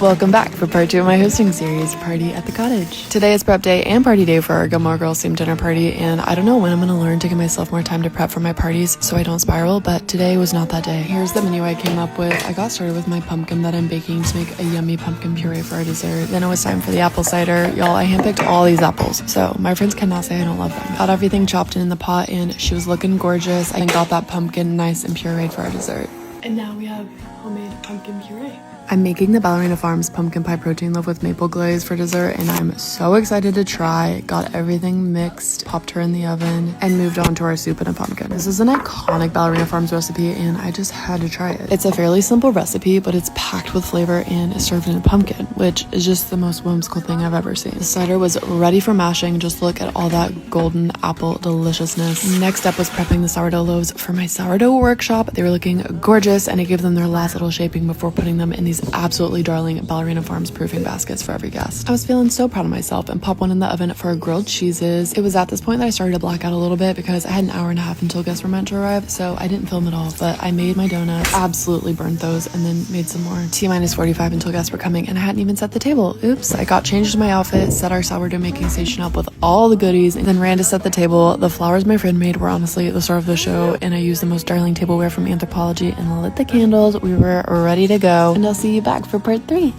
Welcome back for part 2 of my hosting series, Party at the Cottage. Today is prep day and party day for our Gilmore Girls themed dinner party, and I don't know when I'm gonna learn to give myself more time to prep for my parties so I don't spiral, but today was not that day. Here's the menu I came up with. I got started with my pumpkin that I'm baking to make a yummy pumpkin puree for our dessert. Then it was time for the apple cider. Y'all, I handpicked all these apples, so my friends cannot say I don't love them. Got everything chopped in the pot, and she was looking gorgeous. I got that pumpkin nice and pureed for our dessert. And now we have homemade pumpkin puree. I'm making the Ballerina Farms pumpkin pie protein loaf with maple glaze for dessert, and I'm so excited to try. Got everything mixed, popped her in the oven, and moved on to our soup and a pumpkin. This is an iconic Ballerina Farms recipe, and I just had to try it. It's a fairly simple recipe, but it's packed with flavor and is served in a pumpkin, which is just the most whimsical thing I've ever seen. The cider was ready for mashing. Just look at all that golden apple deliciousness. Next up was prepping the sourdough loaves for my sourdough workshop. They were looking gorgeous, and I gave them their last little shaping before putting them in these absolutely darling Ballerina Farms proofing baskets for every guest. I was feeling so proud of myself and popped one in the oven for grilled cheeses. It was at this point that I started to black out a little bit because I had an hour and a half until guests were meant to arrive, so I didn't film it all, but I made my donuts, absolutely burned those, and then made some more. T-minus 45 until guests were coming, and I hadn't even set the table. Oops. I got changed to my outfit, set our sourdough making station up with all the goodies, and then ran to set the table. The flowers my friend made were honestly the star of the show, and I used the most darling tableware from Anthropology and lit the candles. We were ready to go, and I'll see you back for part 3.